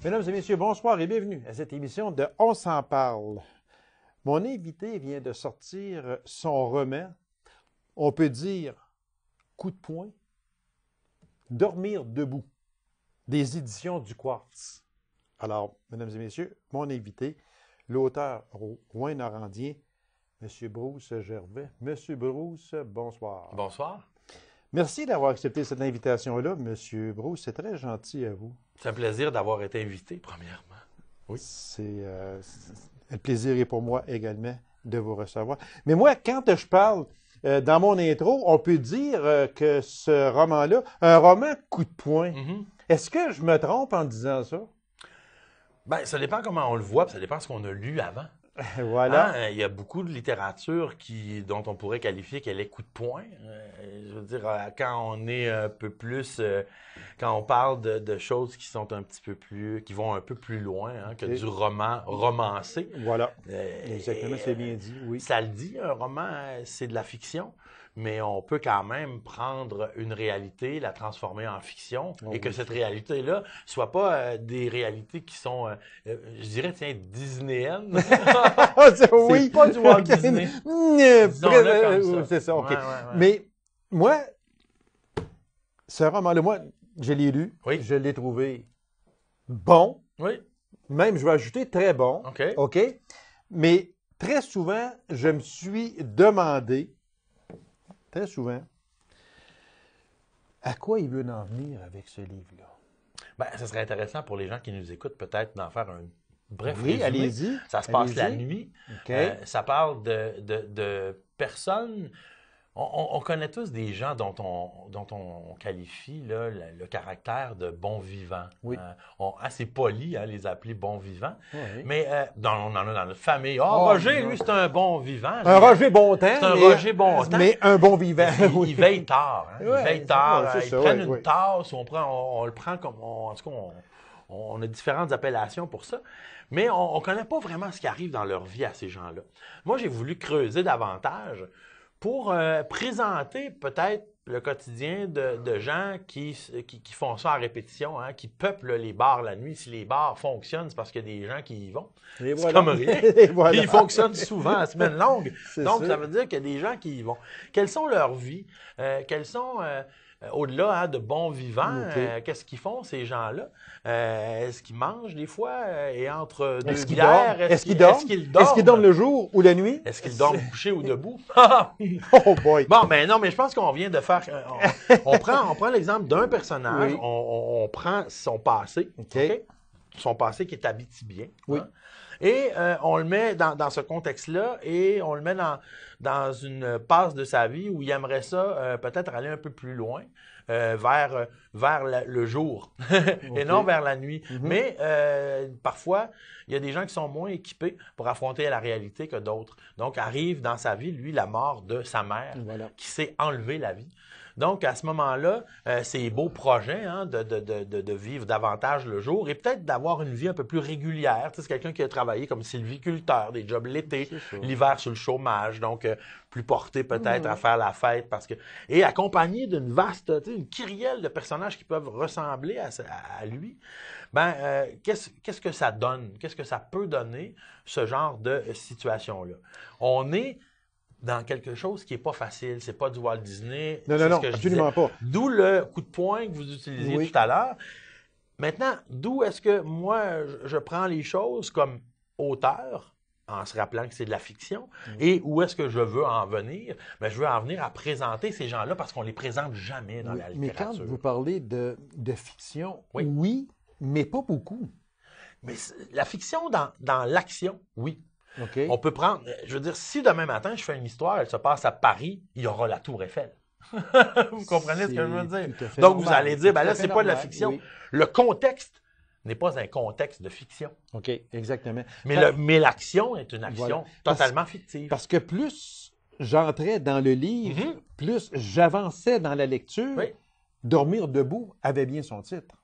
Mesdames et messieurs, bonsoir et bienvenue à cette émission de On s'en parle. Mon invité vient de sortir son roman, on peut dire coup de poing, Dormir debout, des éditions du Quartz. Alors, mesdames et messieurs, mon invité, l'auteur rouyn-norandien, M. Bruce Gervais. M. Bruce, bonsoir. Bonsoir. Merci d'avoir accepté cette invitation-là, M. Bruce. C'est très gentil à vous. C'est un plaisir d'avoir été invité, premièrement. Oui. Le plaisir est pour moi également de vous recevoir. Mais moi, quand je parle dans mon intro, on peut dire que ce roman-là, un roman coup de poing, est-ce que je me trompe en disant ça? Bien, ça dépend comment on le voit, puis ça dépend de ce qu'on a lu avant. Voilà. Hein? Il y a beaucoup de littérature dont on pourrait qualifier qu'elle est coup de poing. Je veux dire, quand on est un peu plus... quand on parle de choses qui sont un petit peu plus... qui vont un peu plus loin que du roman romancé. Voilà. Exactement, c'est bien dit, oui. Ça le dit, un roman, c'est de la fiction, mais on peut quand même prendre une réalité, la transformer en fiction, et que cette réalité-là soit pas des réalités qui sont, je dirais, tiens, disneyennes. Oui. C'est pas du Walt Disney. C'est ça, OK. Ouais. Mais moi, ce roman-là, moi, je l'ai lu, Oui. je l'ai trouvé bon. Oui. Même, je vais ajouter très bon. OK. Mais très souvent, je me suis demandé, très souvent, à quoi il veut en venir avec ce livre-là. Ben, ça serait intéressant pour les gens qui nous écoutent peut-être d'en faire un bref Oui, résumé. allez-y. Ça se passe la nuit. Okay. Ça parle de personnes... On connaît tous des gens dont on qualifie là, le caractère de bon vivant. Oui. Assez poli, les appeler bons vivants. Oui. Mais on en a dans notre famille. Roger, lui, c'est un bon vivant. Un Roger Bontemps. C'est un Roger Bontemps. Mais un bon vivant. Il veille tard. Ils veillent tard. Ils prennent une tasse. On le prend comme... En tout cas, on a différentes appellations pour ça. Mais on ne connaît pas vraiment ce qui arrive dans leur vie à ces gens-là. Moi, j'ai voulu creuser davantage pour présenter peut-être le quotidien de gens qui font ça à répétition, qui peuplent les bars la nuit. Si les bars fonctionnent, c'est parce qu'il y a des gens qui y vont. C'est comme rien. Voilà. Ils fonctionnent souvent à semaine longue. Donc, ça. Ça veut dire qu'il y a des gens qui y vont. Quelles sont leurs vies? Quelles sont... au-delà de bons vivants, qu'est-ce qu'ils font, ces gens-là? Est-ce qu'ils mangent des fois? Et entre deux bières, est-ce qu'ils dorment? Est-ce qu'ils dorment le jour ou la nuit? Est-ce qu'ils dorment couchés ou debout? Oh boy! Bon, mais non, mais je pense qu'on vient de faire... On prend l'exemple d'un personnage, oui. on prend son passé, son passé qui est abitibien. Oui. Et on le met dans ce contexte-là et on le met dans une passe de sa vie où il aimerait ça peut-être aller un peu plus loin vers le jour et non vers la nuit. Mais parfois, il y a des gens qui sont moins équipés pour affronter la réalité que d'autres. Donc, arrive dans sa vie, lui, la mort de sa mère qui s'est enlevé la vie. Donc, à ce moment-là, c'est beau projet de vivre davantage le jour et peut-être d'avoir une vie un peu plus régulière. Tu sais, c'est quelqu'un qui a travaillé comme sylviculteur, des jobs l'été, l'hiver sur le chômage, donc plus porté peut-être à faire la fête. Et accompagné d'une vaste, une kyrielle de personnages qui peuvent ressembler à lui. Qu'est-ce que ça donne? Qu'est-ce que ça peut donner, ce genre de situation-là? On est dans quelque chose qui n'est pas facile. C'est pas du Walt Disney. Non, absolument pas. D'où le coup de poing que vous utilisiez tout à l'heure. Maintenant, d'où est-ce que moi, je prends les choses comme auteur, en se rappelant que c'est de la fiction, et où est-ce que je veux en venir? Bien, je veux en venir à présenter ces gens-là parce qu'on ne les présente jamais dans la littérature. Mais quand vous parlez de fiction, oui, mais pas beaucoup. Mais la fiction dans l'action, oui. Okay. On peut prendre, je veux dire, si demain matin, je fais une histoire, elle se passe à Paris, il y aura la Tour Eiffel. Vous comprenez ce que je veux dire? Donc, vous allez dire, là, c'est pas de la fiction. Oui. Le contexte n'est pas un contexte de fiction. OK, exactement. Mais l'action est une action totalement fictive. Parce que plus j'entrais dans le livre, plus j'avançais dans la lecture, Dormir debout avait bien son titre.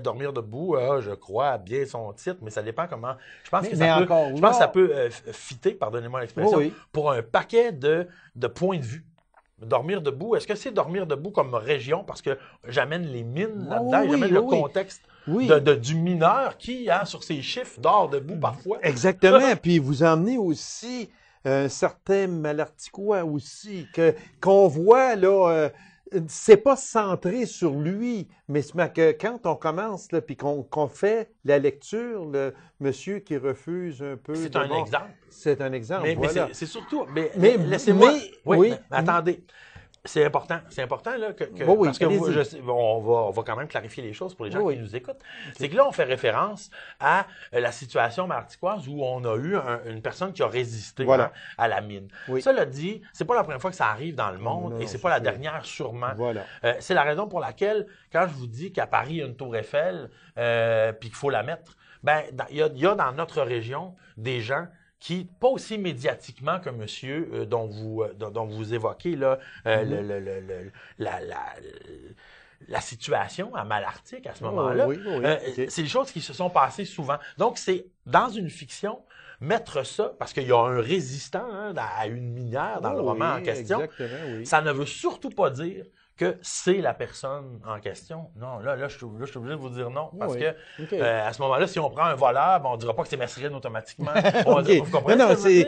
Dormir debout, je crois, bien son titre, mais ça dépend comment. Je pense que ça peut fitter, pardonnez-moi l'expression, pour un paquet de points de vue. Dormir debout, est-ce que c'est dormir debout comme région? Parce que j'amène les mines là-dedans, j'amène le contexte Oui. du mineur qui, hein, sur ses chiffres, dort debout parfois. Exactement. Puis vous emmenez aussi un certain Malarticois aussi, qu'on voit là, c'est pas centré sur lui, mais que quand on commence là, puis qu'on fait la lecture, le monsieur qui refuse un peu. C'est un exemple. C'est un exemple. Mais voilà. c'est surtout. Mais laissez-moi. Oui. Mais attendez. C'est important. C'est important, là, oui, parce que on va quand même clarifier les choses pour les gens qui nous écoutent. C'est que là, on fait référence à la situation marticoise où on a eu une personne qui a résisté à la mine. Oui. Cela dit, c'est pas la première fois que ça arrive dans le monde et c'est pas la dernière, sûrement. Voilà. C'est la raison pour laquelle, quand je vous dis qu'à Paris, il y a une tour Eiffel puis qu'il faut la mettre, ben, il y a dans notre région des gens qui, pas aussi médiatiquement que monsieur dont vous évoquez là, la situation à Malartic à ce moment-là, c'est des choses qui se sont passées souvent. Donc, c'est dans une fiction, mettre ça, parce qu'il y a un résistant à une minière dans le roman en question, ça ne veut surtout pas dire que c'est la personne en question. Non, là, je suis obligé de vous dire non. Parce que à ce moment-là, si on prend un voleur, on ne dira pas que c'est Mesrine automatiquement. On va dire, vous comprenez non, c'est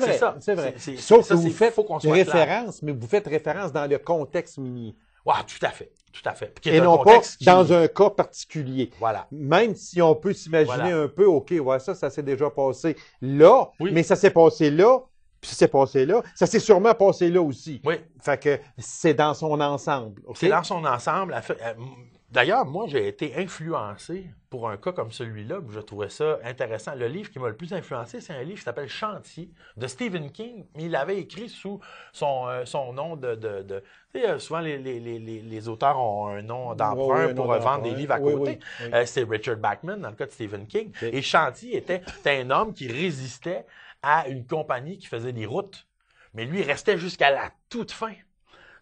vrai. C'est vrai. Sauf que vous faites référence, mais vous faites référence dans le contexte minier. Oui, tout à fait. Tout à fait. Et non pas dans un cas particulier. Voilà. Même si on peut s'imaginer un peu, OK, ouais, ça s'est déjà passé là, mais ça s'est passé là. Puis ça s'est passé là. Ça s'est sûrement passé là aussi. Oui. Fait que c'est dans son ensemble. Okay? C'est dans son ensemble. D'ailleurs, moi, j'ai été influencé pour un cas comme celui-là. Je trouvais ça intéressant. Le livre qui m'a le plus influencé, c'est un livre qui s'appelle Chantier de Stephen King. Mais il l'avait écrit sous son nom de tu sais, souvent, les auteurs ont un nom d'emprunt pour vendre des livres à côté. C'est Richard Bachman, dans le cas de Stephen King. Et Chantier était un homme qui résistait à une compagnie qui faisait des routes. Mais lui, il restait jusqu'à la toute fin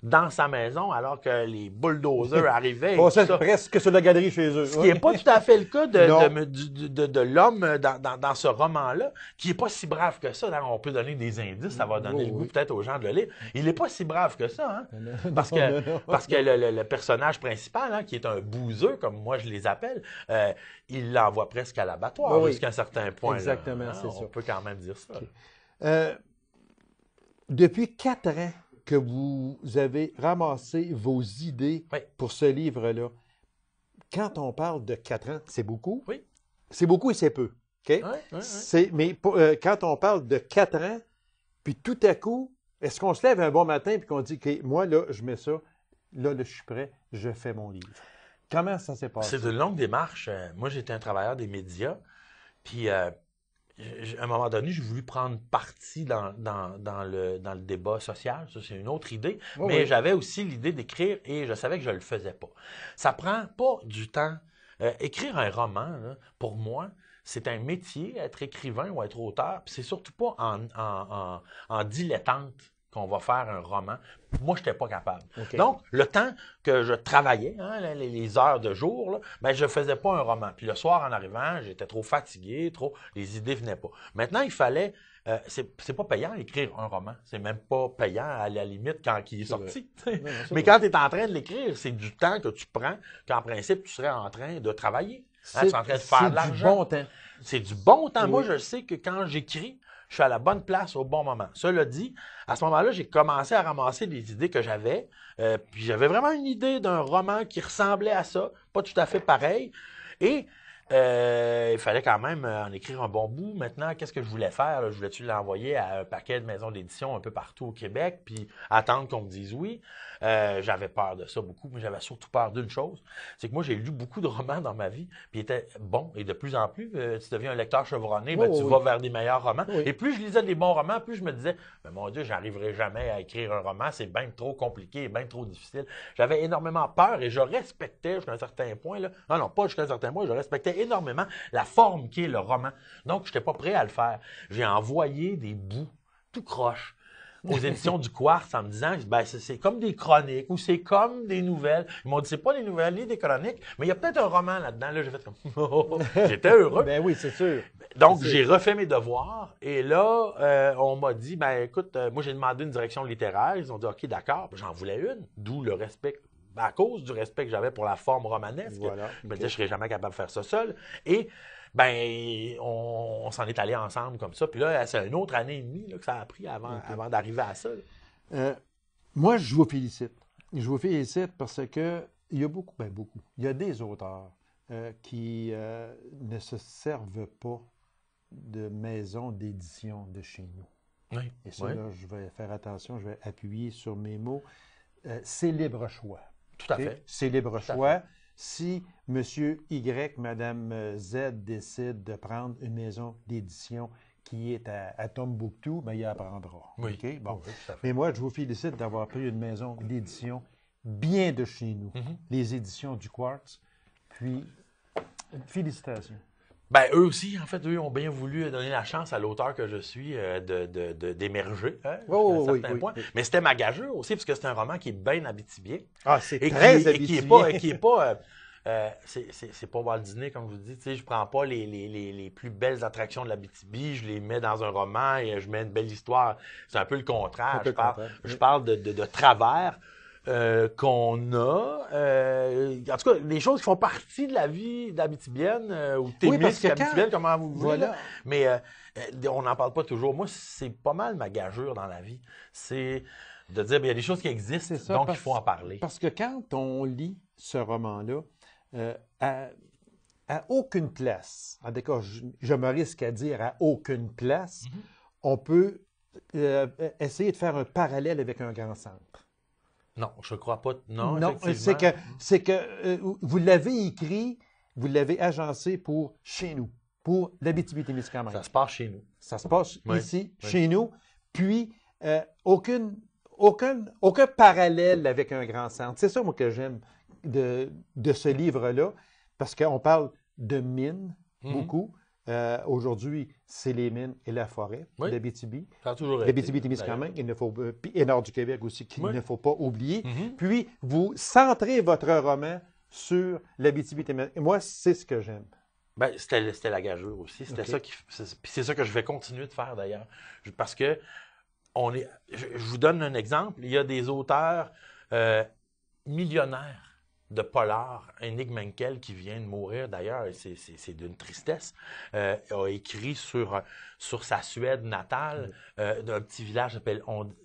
dans sa maison alors que les bulldozers arrivaient. Passait presque sur la galerie chez eux. Ce qui n'est pas tout à fait le cas de l'homme dans ce roman-là, qui n'est pas si brave que ça. On peut donner des indices, ça va donner le goût peut-être aux gens de le lire. Il n'est pas si brave que ça, hein? Parce que le personnage principal, hein, qui est un bouseux, comme moi je les appelle, il l'envoie presque à l'abattoir jusqu'à un certain point. Exactement, là, c'est ça. On peut quand même dire ça. Okay. Depuis 4 ans que vous avez ramassé vos idées pour ce livre-là, quand on parle de 4 ans, c'est beaucoup? Oui. C'est beaucoup et c'est peu. Okay? Mais quand on parle de 4 ans, puis tout à coup, est-ce qu'on se lève un bon matin et qu'on dit, OK, moi, là, je mets ça, là, je suis prêt, je fais mon livre. Comment ça s'est passé? C'est une longue démarche. Moi, j'étais un travailleur des médias, puis à un moment donné, j'ai voulu prendre parti dans le débat social. Ça, c'est une autre idée. Mais j'avais aussi l'idée d'écrire et je savais que je ne le faisais pas. Ça prend pas du temps. Écrire un roman, là, pour moi, c'est un métier, être écrivain ou être auteur. Puis c'est surtout pas en dilettante qu'on va faire un roman. Moi, je n'étais pas capable. Donc, le temps que je travaillais, hein, les heures de jour, là, ben, je ne faisais pas un roman. Puis le soir, en arrivant, j'étais trop fatigué, les idées ne venaient pas. Maintenant, il fallait... c'est pas payant écrire un roman. C'est même pas payant à la limite quand il est sorti. Mais quand tu es en train de l'écrire, c'est du temps que tu prends qu'en principe, tu serais en train de travailler. Hein, tu es en train de faire de l'argent. C'est du bon temps. C'est du bon temps. Moi, je sais que quand j'écris, je suis à la bonne place au bon moment. Cela dit, à ce moment-là, j'ai commencé à ramasser les idées que j'avais. Puis j'avais vraiment une idée d'un roman qui ressemblait à ça, pas tout à fait pareil. Et il fallait quand même en écrire un bon bout. Maintenant, qu'est-ce que je voulais faire? Je voulais-tu l'envoyer à un paquet de maisons d'édition un peu partout au Québec, puis attendre qu'on me dise oui? J'avais peur de ça beaucoup, mais j'avais surtout peur d'une chose, c'est que moi, j'ai lu beaucoup de romans dans ma vie, puis ils étaient bons, et de plus en plus, tu deviens un lecteur chevronné, tu vas vers des meilleurs romans. Et plus je lisais des bons romans, plus je me disais, mais mon Dieu, j'arriverai jamais à écrire un roman, c'est bien trop compliqué, bien trop difficile. J'avais énormément peur et je respectais jusqu'à un certain point, là. Non, pas jusqu'à un certain point, je respectais énormément la forme qui est le roman. Donc, je n'étais pas prêt à le faire. J'ai envoyé des bouts tout croche aux éditions du Quartz en me disant, ben, c'est comme des chroniques ou c'est comme des nouvelles. Ils m'ont dit, c'est pas des nouvelles ni des chroniques, mais il y a peut-être un roman là-dedans. Là, j'ai fait comme, j'étais heureux. Ben oui, c'est sûr. Donc, j'ai refait mes devoirs et là, on m'a dit, ben, écoute, moi, j'ai demandé une direction littéraire. Ils ont dit, OK, d'accord. J'en voulais une, d'où le respect à cause du respect que j'avais pour la forme romanesque. Voilà. Je me disais, je ne serais jamais capable de faire ça seul. Et ben, on s'en est allé ensemble comme ça. Puis là, c'est une autre année et demie là, que ça a pris avant d'arriver à ça. Moi, je vous félicite. Je vous félicite parce que il y a beaucoup, il y a des auteurs qui ne se servent pas de maisons d'édition de chez nous. Oui. Et ça, là, je vais faire attention, je vais appuyer sur mes mots. C'est libre choix. Tout à fait. C'est libre choix. Si M. Y, Mme Z décide de prendre une maison d'édition qui est à Tombouctou, bien, il apprendra. Oui. OK? Bon. Oui, tout à fait. Mais moi, je vous félicite d'avoir pris une maison d'édition bien de chez nous. Mm-hmm. Les éditions du Quartz. Puis, félicitations. Ben, eux aussi, en fait, eux ont bien voulu donner la chance à l'auteur que je suis d'émerger, hein, à un certain point. Oui. Mais c'était ma gageure aussi, parce que c'est un roman qui est bien abitibien. Ah, c'est Et très qui est pas c'est pas Walt Disney, comme je vous dis. Tu sais, je prends pas les plus belles attractions de l'Abitibi, je les mets dans un roman et je mets une belle histoire. C'est un peu le contraire. Je parle de travers qu'on a. En tout cas, des choses qui font partie de la vie d'Abitibienne ou Témis, Abitibienne, comment vous voulez. Voilà. Là. Mais on n'en parle pas toujours. Moi, c'est pas mal ma gageure dans la vie. C'est de dire, il y a des choses qui existent, donc il faut en parler. Parce que quand on lit ce roman-là, à aucune place, en tout cas, je me risque à dire à aucune place, on peut essayer de faire un parallèle avec un grand centre. Non, je ne crois pas. Non, c'est que vous l'avez écrit, vous l'avez agencé pour chez nous, pour l'Abitibi-Témiscamingue. Ça se passe chez nous. Ça se passe ici, oui. chez nous, puis aucun parallèle avec un grand centre. C'est ça, moi, que j'aime de ce livre-là, parce qu'on parle de mines, beaucoup. Aujourd'hui, c'est les mines et la forêt d'Abitibi. Ça a toujours été. L'Abitibi-Témiscamingue, et Nord du Québec aussi, qu'il ne faut pas oublier. Mm-hmm. Puis, vous centrez votre roman sur l'Abitibi-Témiscamingue. Moi, c'est ce que j'aime. Ben, c'était la gageure aussi. C'était ça c'est ça que je vais continuer de faire, d'ailleurs. Parce que je vous donne un exemple. Il y a des auteurs millionnaires de polar, Henning Mankell, qui vient de mourir d'ailleurs, et c'est d'une tristesse, a écrit sur sa Suède natale, d'un petit village,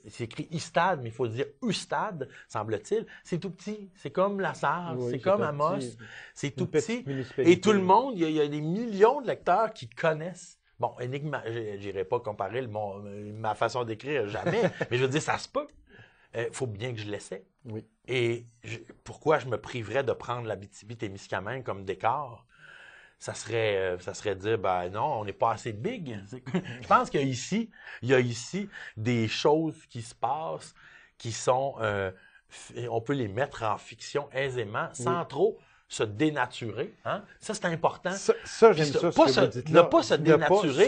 c'est écrit Ystad, mais il faut dire Ystad, semble-t-il. C'est tout petit, c'est comme La Sarre, c'est comme Amos, c'est tout petit. Et tout le monde, il y a des millions de lecteurs qui connaissent. Bon, Henning, je n'irai pas comparer ma façon d'écrire, jamais, mais je veux dire, ça se peut. Il faut bien que je l'essaie. Oui. Et pourquoi je me priverais de prendre l'Abitibi-Témiscamingue comme décor? Ça serait dire, ben non, on n'est pas assez big. Je pense qu'il y a ici des choses qui se passent qui sont... on peut les mettre en fiction aisément, sans trop se dénaturer. Hein? Ça, c'est important. Ça j'aime ça, ce que vous dites là. Ne pas se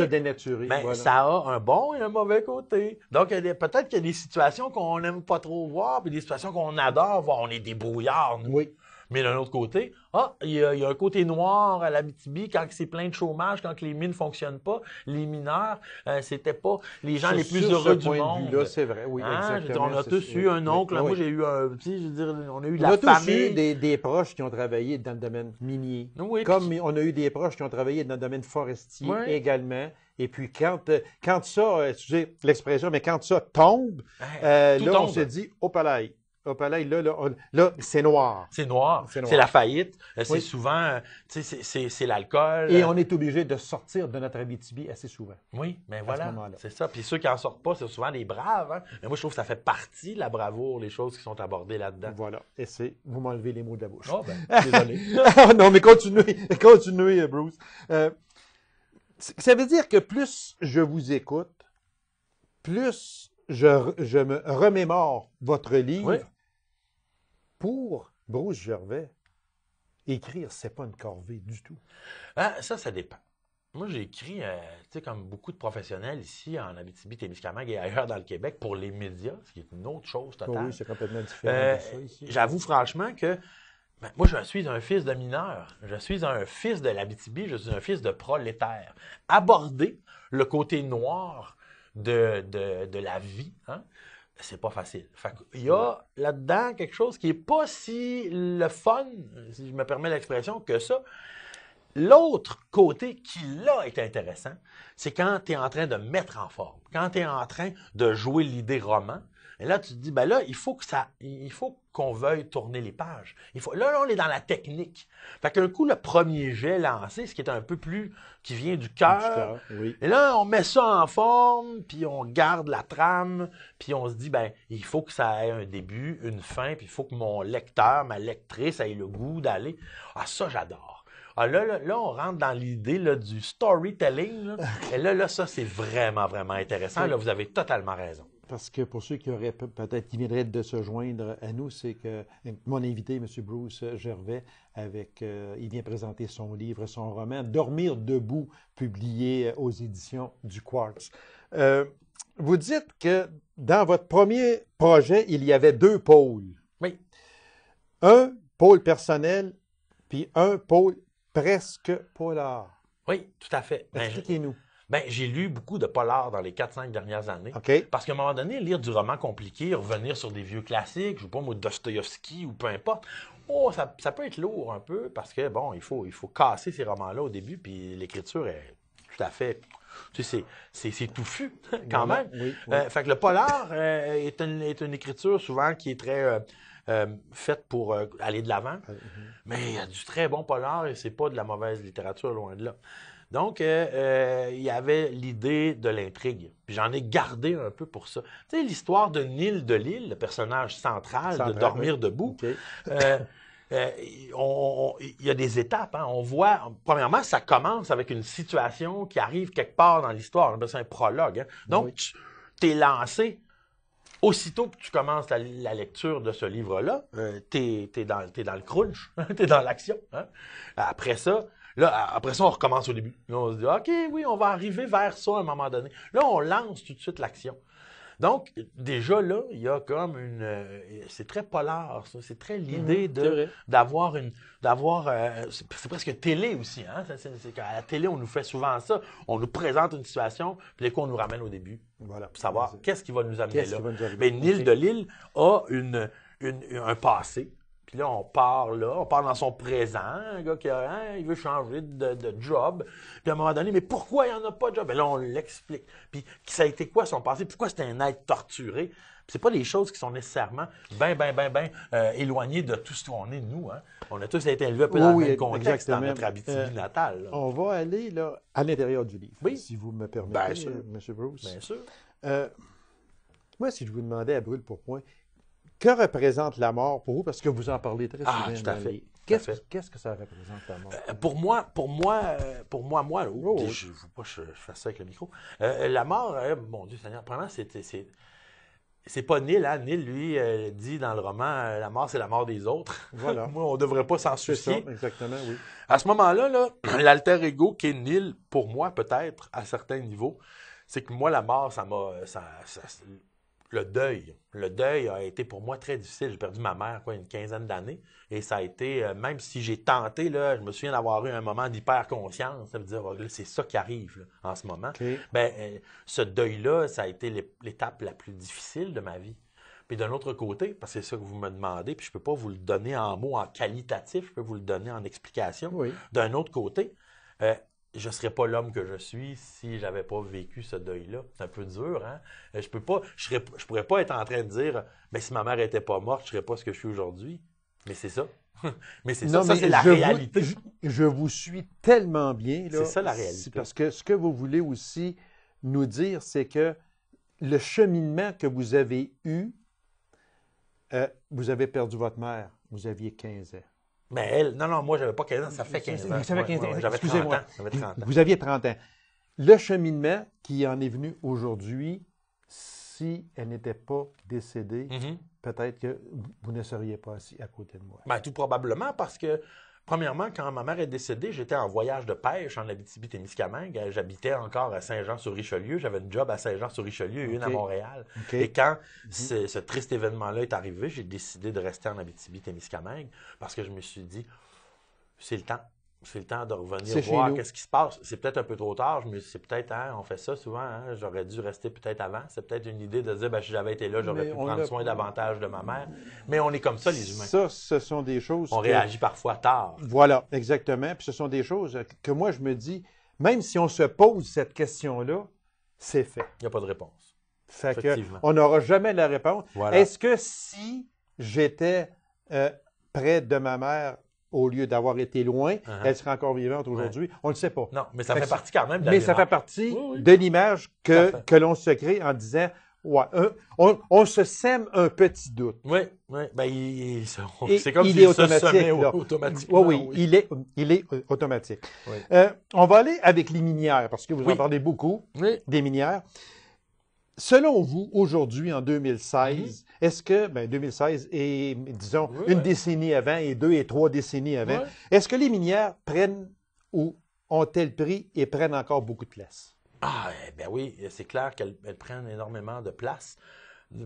dénaturer. Mais voilà. Ça a un bon et un mauvais côté. Donc, peut-être qu'il y a des situations qu'on n'aime pas trop voir, puis des situations qu'on adore voir. On est des brouillards, nous. Oui. Mais d'un autre côté, il y a un côté noir à l'Abitibi quand c'est plein de chômage, quand les mines ne fonctionnent pas. Les mineurs, c'était pas les gens les plus heureux du monde. Là, c'est vrai, oui, exactement. On a tous eu un oncle. Moi, j'ai eu un petit, je veux dire, on a eu de la famille. On a tous eu des proches qui ont travaillé dans le domaine minier. Oui, comme on a eu des proches qui ont travaillé dans le domaine forestier également. Et puis, quand ça, excusez l'expression, mais quand ça tombe, là, on se dit, au palais. Au palais, là, c'est noir. C'est noir. C'est la faillite. C'est souvent, c'est l'alcool. Et on est obligé de sortir de notre Abitibi assez souvent. Oui, mais voilà, c'est ça. Puis ceux qui n'en sortent pas, c'est souvent les braves. Hein? Mais moi, je trouve que ça fait partie de la bravoure, les choses qui sont abordées là-dedans. Voilà. Et vous m'enlevez les mots de la bouche. Oh, ben, désolé. Non, mais continuez, Bruce. Ça veut dire que plus je vous écoute, plus je me remémore votre livre. Pour Bruce Gervais, écrire, c'est pas une corvée du tout. Ça dépend. Moi, j'ai écrit, comme beaucoup de professionnels ici en Abitibi-Témiscamingue et ailleurs dans le Québec pour les médias, ce qui est une autre chose totale. Oui, c'est complètement différent de ça ici. J'avoue franchement que moi, je suis un fils de mineur. Je suis un fils de l'Abitibi. Je suis un fils de prolétaire. Aborder le côté noir de la vie, hein, c'est pas facile. Fait qu'il y a là-dedans quelque chose qui n'est pas si le fun, si je me permets l'expression, que ça. L'autre côté qui, là, est intéressant, c'est quand tu es en train de mettre en forme, quand tu es en train de jouer l'idée roman. Et là, tu te dis, ben là, il faut qu'on veuille tourner les pages. Là, on est dans la technique. Fait qu'un coup, le premier jet lancé, ce qui est un peu plus, qui vient du cœur. Oui. Et là, on met ça en forme, puis on garde la trame, puis on se dit, ben, il faut que ça ait un début, une fin, puis il faut que mon lecteur, ma lectrice ait le goût d'aller. Ah, ça, j'adore. Ah, là, on rentre dans l'idée là, du storytelling. Là. Et là, ça, c'est vraiment, vraiment intéressant. Là, vous avez totalement raison. Parce que pour ceux qui auraient peut-être qui viendraient de se joindre à nous, c'est que mon invité, M. Bruce Gervais, il vient présenter son livre, son roman, Dormir debout, publié aux éditions du Quartz. Vous dites que dans votre premier projet, il y avait 2 pôles. Oui. Un pôle personnel, puis un pôle presque polar. Oui, tout à fait. Expliquez-nous. J'ai lu beaucoup de polars dans les 4-5 dernières années. Okay. Parce qu'à un moment donné, lire du roman compliqué, revenir sur des vieux classiques, je ne sais pas moi, Dostoïevski ou peu importe, ça peut être lourd un peu parce que, bon, il faut casser ces romans-là au début, puis l'écriture est tout à fait... Tu sais, c'est touffu, quand même. Oui. Fait que le polar est une écriture souvent qui est très... faite pour aller de l'avant. Mais il y a du très bon polar et c'est pas de la mauvaise littérature, loin de là. Donc, il y avait l'idée de l'intrigue. Puis j'en ai gardé un peu pour ça. Tu sais, l'histoire de Neil de Lille, le personnage central de Dormir debout, il y a des étapes. Hein. On voit, premièrement, ça commence avec une situation qui arrive quelque part dans l'histoire. On appelle ça un prologue. Hein. Donc, tu es lancé. Aussitôt que tu commences la lecture de ce livre-là, t'es dans le crunch, t'es dans l'action. Hein? Après ça, on recommence au début. Là, on se dit, OK, oui, on va arriver vers ça à un moment donné. Là, on lance tout de suite l'action. Donc, déjà là, il y a comme c'est très polar, ça. C'est très l'idée d'avoir c'est presque télé aussi, hein. C'est qu'à la télé, on nous fait souvent ça. On nous présente une situation, puis les coups, on nous ramène au début. Voilà. Pour savoir qu'est-ce qui va nous amener là. Mais Neil de Lille a un passé. Puis là, on part dans son présent, un gars il veut changer de job. Puis à un moment donné, mais pourquoi il n'y en a pas de job? Bien là, on l'explique. Puis ça a été quoi son passé? Pourquoi c'était un être torturé? Puis c'est pas des choses qui sont nécessairement bien éloignées de tout ce qu'on est, nous. Hein? On a tous été élevés un peu dans le même contexte, dans notre Abitibi natale. Là. On va aller là, à l'intérieur du livre, si vous me permettez, M. Bruce. Bien sûr. Moi, si je vous demandais à brûle pour point, que représente la mort pour vous? Parce que vous en parlez très souvent. Tout à fait. Qu'est-ce que ça représente, la mort? Pour moi, je ne veux pas que je fasse ça avec le micro. La mort, mon Dieu Seigneur, premièrement, c'est pas Neil. Hein? Neil, lui, dit dans le roman, la mort, c'est la mort des autres. Voilà. Moi, on ne devrait pas s'en soucier. Ça, exactement, oui. À ce moment-là, l'alter ego qui est Neil, pour moi, peut-être, à certains niveaux, c'est que moi, la mort, le deuil a été pour moi très difficile. J'ai perdu ma mère, une quinzaine d'années. Et ça a été, même si j'ai tenté, là, je me souviens d'avoir eu un moment d'hyper-conscience. Ça veut dire, c'est ça qui arrive là, en ce moment. Okay. Ce deuil-là, ça a été l'étape la plus difficile de ma vie. Puis d'un autre côté, parce que c'est ça que vous me demandez, puis je ne peux pas vous le donner en mots, en qualitatif, je peux vous le donner en explication. Oui. D'un autre côté, je ne serais pas l'homme que je suis si je n'avais pas vécu ce deuil-là. C'est un peu dur, hein? Je pourrais pas être en train de dire, mais si ma mère n'était pas morte, je ne serais pas ce que je suis aujourd'hui. Mais c'est ça. Mais c'est ça, c'est la réalité. Je vous suis tellement bien. Là, c'est ça la réalité. Parce que ce que vous voulez aussi nous dire, c'est que le cheminement que vous avez eu, vous avez perdu votre mère, vous aviez 15 ans. Mais elle, non, moi, j'avais pas 15 ans, ça fait 15 ans. Ça fait 15 ans. J'avais 30 ans. Vous aviez 30 ans. Le cheminement qui en est venu aujourd'hui, si elle n'était pas décédée, peut-être que vous ne seriez pas assis à côté de moi. Tout probablement parce que, premièrement, quand ma mère est décédée, j'étais en voyage de pêche en Abitibi-Témiscamingue. J'habitais encore à Saint-Jean-sur-Richelieu. J'avais une job à Saint-Jean-sur-Richelieu et une à Montréal. Et quand ce triste événement-là est arrivé, j'ai décidé de rester en Abitibi-Témiscamingue parce que je me suis dit, c'est le temps. C'est le temps de revenir C'est chez voir nous. qu'est-ce qui se passe. C'est peut-être un peu trop tard, mais c'est peut-être, hein, on fait ça souvent, hein, j'aurais dû rester peut-être avant. C'est peut-être une idée de dire, ben, si j'avais été là, j'aurais Mais pu on prendre l'a soin pas. davantage de ma mère. Mais on est comme ça, les humains. Ça, ce sont des choses On que- réagit parfois tard. Voilà, exactement. Puis ce sont des choses que moi, je me dis, même si on se pose cette question-là, c'est fait. Il n'y a pas de réponse. Fait que Effectivement. on n'aura jamais la réponse. Voilà. Est-ce que si j'étais près de ma mère, au lieu d'avoir été loin, elle serait encore vivante aujourd'hui? On ne le sait pas. Non, mais ça Fait fait que partie quand même de la Mais ça fait démarche. partie Oui, oui. de l'image Parfait. que l'on se crée en disant, ouais, on se sème un petit doute. Oui, oui. Ben, Et c'est comme il s'il est se automatique, semait là. automatiquement. Oui, il est automatique. Oui. On va aller avec les minières, parce que vous Oui. en parlez beaucoup, Oui. des minières. Selon vous, aujourd'hui, en 2016, est-ce que, 2016 et, disons, Oui, une oui. décennie avant et 2 et 3 décennies avant, Oui. est-ce que les minières prennent ou ont-elles pris et prennent encore beaucoup de place? Ah, ben oui, c'est clair qu'elles prennent énormément de place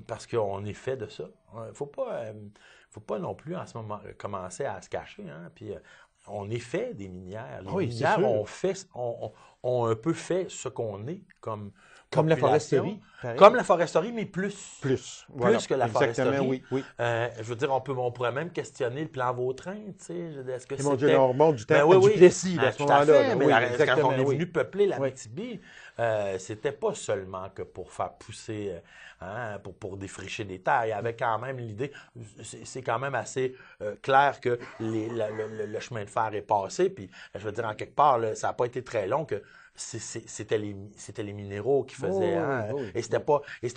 parce qu'on est fait de ça. Il ne faut pas non plus en ce moment commencer à se cacher. Hein? Puis, on est fait des minières. Les Oui, c'est minières sûr. ont un peu fait ce qu'on est comme Comme la population. foresterie, pareil. Comme la foresterie, mais plus. Plus. Voilà. que la Exactement, foresterie. oui, oui. Je veux dire, on pourrait même questionner le plan Vautrin, tu sais. Est-ce que Et mon Dieu, c'était... là, on remonte du temps Ben oui, du oui. Plessis, là, à ce Tout à moment-là. fait, là. mais Oui, quand exactement, on est oui. venu peupler la Oui. Abitibi, c'était pas seulement que pour faire pousser, pour défricher des terres. Il y avait quand même l'idée, c'est quand même assez clair que le chemin de fer est passé, puis je veux dire, en quelque part, là, ça n'a pas été très long que c'était les minéraux qui faisaient, oui, et c'était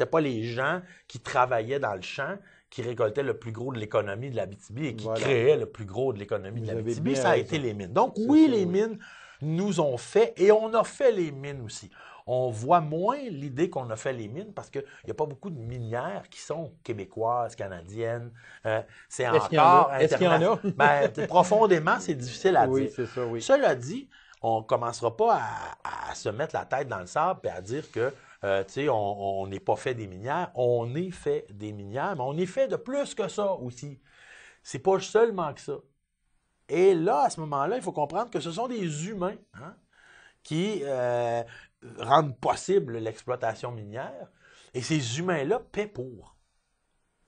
pas les gens qui travaillaient dans le champ qui récoltaient le plus gros de l'économie de l'Abitibi et qui Voilà. créaient le plus gros de l'économie de Vous avez l'Abitibi, bien ça a raison. été les mines. Donc C'est oui, ça, les oui. mines nous ont fait, et on a fait les mines aussi. On voit moins l'idée qu'on a fait les mines parce qu'il n'y a pas beaucoup de minières qui sont québécoises, canadiennes. C'est Est-ce qu'il y en a? encore Est-ce qu'il y en a? profondément, c'est difficile à Oui, dire. c'est ça, oui. Cela dit, on ne commencera pas à se mettre la tête dans le sable et à dire que tu sais, on n'est pas fait des minières. On est fait des minières, mais on est fait de plus que ça aussi. C'est pas seulement que ça. Et là, à ce moment-là, il faut comprendre que ce sont des humains qui rendent possible l'exploitation minière. Et ces humains-là paient pour.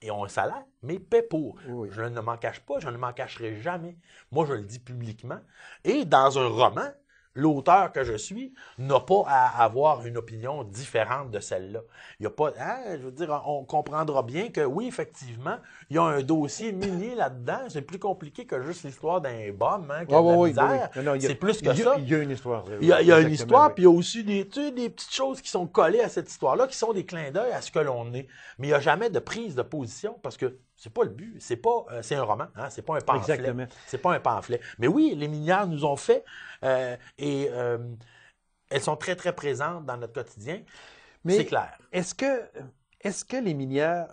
Et ont un salaire, mais paient pour. Oui. Je ne m'en cache pas, je ne m'en cacherai jamais. Moi, je le dis publiquement. Et dans un roman, l'auteur que je suis n'a pas à avoir une opinion différente de celle-là. Il y a pas, je veux dire, on comprendra bien que oui, effectivement, il y a un dossier minier là-dedans. C'est plus compliqué que juste l'histoire d'un bum qui a de la misère. Non, non, c'est plus que il y a- ça. Il y a une histoire. Il y a une Exactement, histoire, oui. puis il y a aussi des petites choses qui sont collées à cette histoire-là, qui sont des clins d'œil à ce que l'on est. Mais il n'y a jamais de prise de position parce que c'est pas le but. C'est un roman, c'est pas un pamphlet. Exactement. C'est pas un pamphlet. Mais oui, les minières nous ont fait et elles sont très, très présentes dans notre quotidien. Mais C'est clair. Est-ce que les minières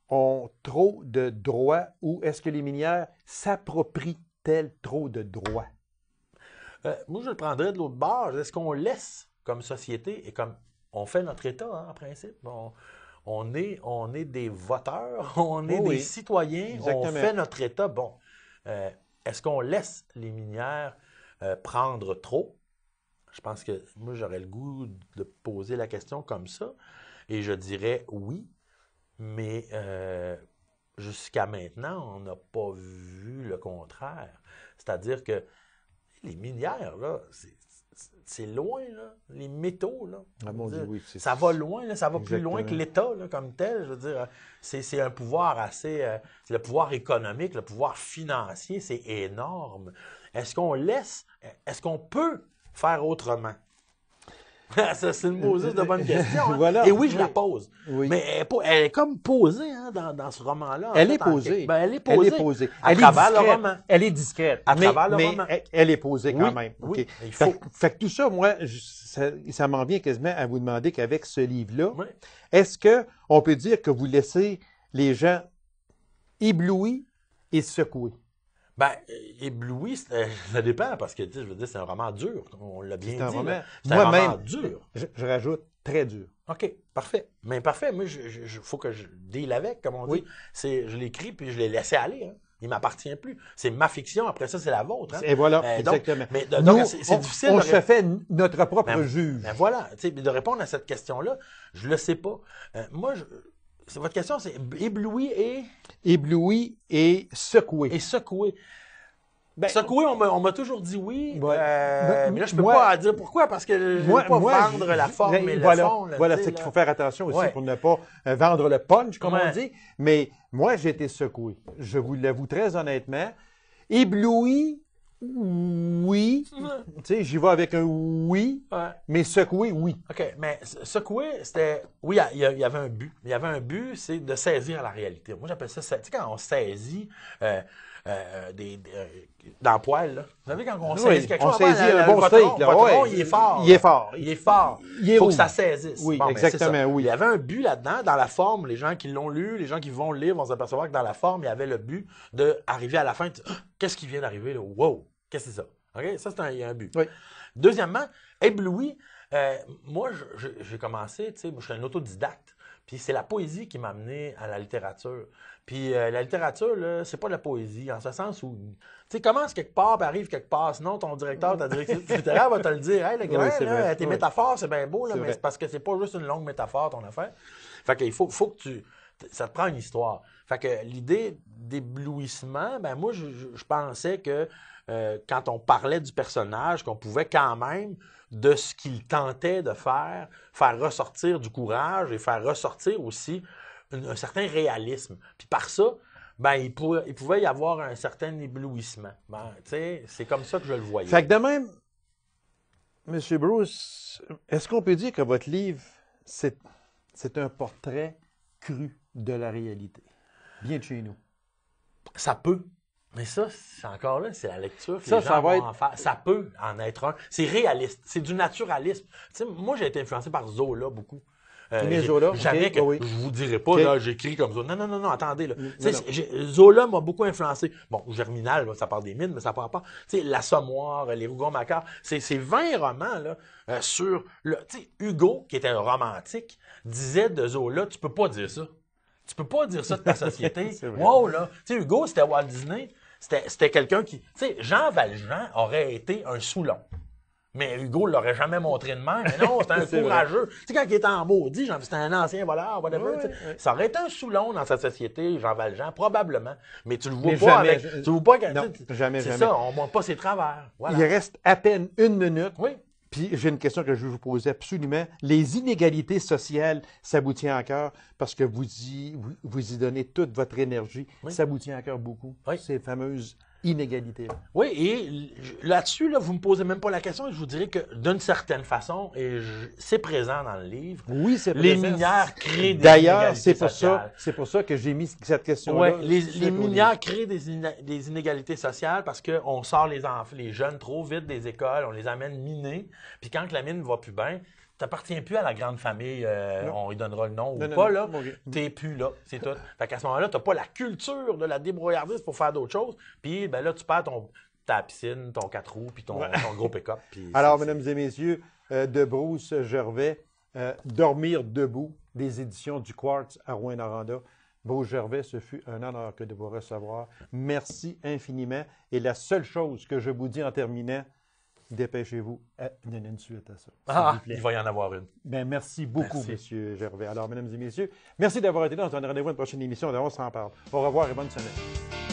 ont trop de droits ou est-ce que les minières s'approprient-elles trop de droits? Moi, je le prendrais de l'autre bord. Est-ce qu'on laisse comme société et comme on fait notre État, en principe? On est des voteurs, on est Oui, des citoyens, exactement. on fait notre État. Bon, est-ce qu'on laisse les minières prendre trop? Je pense que moi, j'aurais le goût de poser la question comme ça. Et je dirais oui, mais jusqu'à maintenant, on n'a pas vu le contraire. C'est-à-dire que les minières, là, c'est loin, là. Les métaux, là. Ah, mon Dieu, oui, Ça va loin, là, ça va plus Exactement. loin que l'État, là, comme tel. Je veux dire, c'est un pouvoir assez... c'est le pouvoir économique, le pouvoir financier, c'est énorme. Est-ce qu'on peut faire autrement? Ça, c'est une Moses de bonne question. Hein? Voilà. Et oui, je Oui. la pose. Oui. Mais elle est comme posée dans ce roman-là. en Elle fait, est posée. elle est posée. Elle est posée. À Elle est travers le discrète. roman. Elle est discrète. À mais, travers le mais roman. elle est posée quand Oui, même. oui, OK. il faut. Fait que tout ça, moi, ça m'en vient quasiment à vous demander qu'avec ce livre-là, Oui. est-ce qu'on peut dire que vous laissez les gens éblouis et secoués? Ben, ébloui, ça dépend, parce que, tu sais, je veux dire, c'est un roman dur. On l'a bien C'est un dit. roman. là. C'est un roman Moi-même, dur. je rajoute très dur. OK, parfait. Mais parfait, moi, faut que je deal avec, comme on dit. Oui. Je l'écris, puis je l'ai laissé aller. Hein. Il m'appartient plus. C'est ma fiction, après ça, c'est la vôtre. Hein? Et voilà, Donc, exactement. donc, Nous, c'est difficile on de se fait notre propre Ben, juge. ben voilà, tu sais, de répondre à cette question-là, je le sais pas. Votre question, c'est ébloui Ébloui et secoué. et secoué. Ben, Secoué, on m'a toujours dit oui, Ouais. mais là, je peux Moi- pas dire pourquoi, parce que je ne veux pas vendre la forme et le voilà, fond. Là, voilà, tu sais, c'est qu'il là. faut faire attention aussi Ouais. pour ne pas vendre le punch, comme on Ouais. dit. Mais moi, j'ai été secoué. Je vous l'avoue très honnêtement. Ébloui, oui. Tu sais, j'y vais avec un oui, Ouais. mais secoué, oui. OK, mais secoué, c'était... Oui, il y avait un but. Il y avait un but, c'est de saisir la réalité. Moi, j'appelle ça... Tu sais, quand on saisit dans le poêle, là. Vous savez, quand on saisit quelque on chose... saisit un le bon patron, steak, là, le patron, ouais. il est fort. Il est là. fort. Il est fort. Il est Il faut rouge. que ça saisisse. Oui, Ben, c'est exactement, ça. oui. Il y avait un but là-dedans, dans la forme. Les gens qui l'ont lu, les gens qui vont le lire vont s'apercevoir que dans la forme, il y avait le but d'arriver à la fin. Qu'est-ce qui vient d'arriver, là? Wow! Qu'est-ce que c'est ça? OK? Ça, il y a un but. Oui. Deuxièmement, ébloui, moi, j'ai commencé, tu sais, moi, je suis un autodidacte. Puis c'est la poésie qui m'a amené à la littérature. Puis la littérature, là, c'est pas de la poésie, en ce sens où, tu sais, commence quelque part, puis arrive quelque part. Sinon, ton directeur, ta directrice littéraire va te le dire. Hey, le grand, c'est là, vrai. tes Oui. métaphores, c'est bien beau, là, C'est mais vrai. c'est parce que c'est pas juste une longue métaphore, ton affaire. Fait qu'il faut que ça te prend une histoire. Fait que l'idée d'éblouissement, ben moi, je pensais que quand on parlait du personnage, qu'on pouvait quand même, de ce qu'il tentait de faire ressortir du courage et faire ressortir aussi un certain réalisme. Puis par ça, ben, il pouvait y avoir un certain éblouissement. Ben, tu sais, c'est comme ça que je le voyais. Fait que de même, M. Bruce, est-ce qu'on peut dire que votre livre, c'est un portrait cru de la réalité? Bien de chez nous. Ça peut. Mais ça, c'est encore là, c'est la lecture. Que Ça, les gens ça va vont être- en faire. Ça peut en être un. C'est réaliste. C'est du naturalisme. Tu sais, moi, j'ai été influencé par Zola beaucoup. Mais Zola, Jamais ok, que oui. je vous dirai pas, Ok. là, j'écris comme Zola. Non, attendez. Là. Tu sais, non. Zola m'a beaucoup influencé. Bon, Germinal, là, ça parle des mines, mais ça parle pas. Tu sais, L'Assommoir, Les Rougon-Macquart, c'est 20 romans là, sur le. Tu sais, Hugo, qui était un romantique, disait de Zola, tu peux pas dire ça. Tu peux pas dire ça de ta société. C'est vrai. Wow, là. Tu sais, Hugo, c'était Walt Disney. C'était quelqu'un qui... Tu sais, Jean Valjean aurait été un Soulon. Mais Hugo l'aurait jamais montré de même. Mais non, c'était un C'est courageux. Tu sais, quand il était en maudit, c'était un ancien voleur, whatever. Oui, tu sais. oui. Ça aurait été un Soulon dans sa société, Jean Valjean, probablement. Mais tu le vois Mais pas jamais. avec... Tu le vois pas... Non, tu sais, jamais, C'est jamais. ça, on montre pas ses travers. Voilà. Il reste à peine une minute. Oui. Puis j'ai une question que je veux vous poser absolument. Les inégalités sociales, ça vous tient à cœur parce que vous y donnez toute votre énergie. Oui. Ça vous tient à cœur beaucoup, Oui. ces fameuses inégalités. Oui, et là-dessus, là, vous me posez même pas la question, et je vous dirais que d'une certaine façon, c'est présent dans le livre, Oui, c'est les présent. minières créent des D'ailleurs, inégalités sociales. c'est pour ça que j'ai mis cette question-là. Ouais, les sur le minières créent des inégalités sociales parce qu'on sort les jeunes trop vite des écoles, on les amène miner, puis quand la mine va plus bien, tu n'appartiens plus à la grande famille, on lui donnera le nom ou Non, non, pas, non, là. ok. T'es plus là, c'est tout. Fait qu'à ce moment-là, tu n'as pas la culture de la débrouillardise pour faire d'autres choses, puis ben là, tu perds ta piscine, ton 4 roues, puis ton gros pick-up. puis Alors, c'est- mesdames et messieurs, de Bruce Gervais, Dormir debout, des éditions du Quartz à Rouyn-Noranda. Bruce Gervais, ce fut un honneur que de vous recevoir. Merci infiniment. Et la seule chose que je vous dis en terminant, dépêchez-vous à donner une suite à ça. s'il vous plaît. il va y en avoir une. Ben, merci beaucoup, Merci. M. Gervais. Alors, mesdames et messieurs, merci d'avoir été là. On se donne rendez-vous à une prochaine émission de On s'en parle. Au revoir et bonne semaine.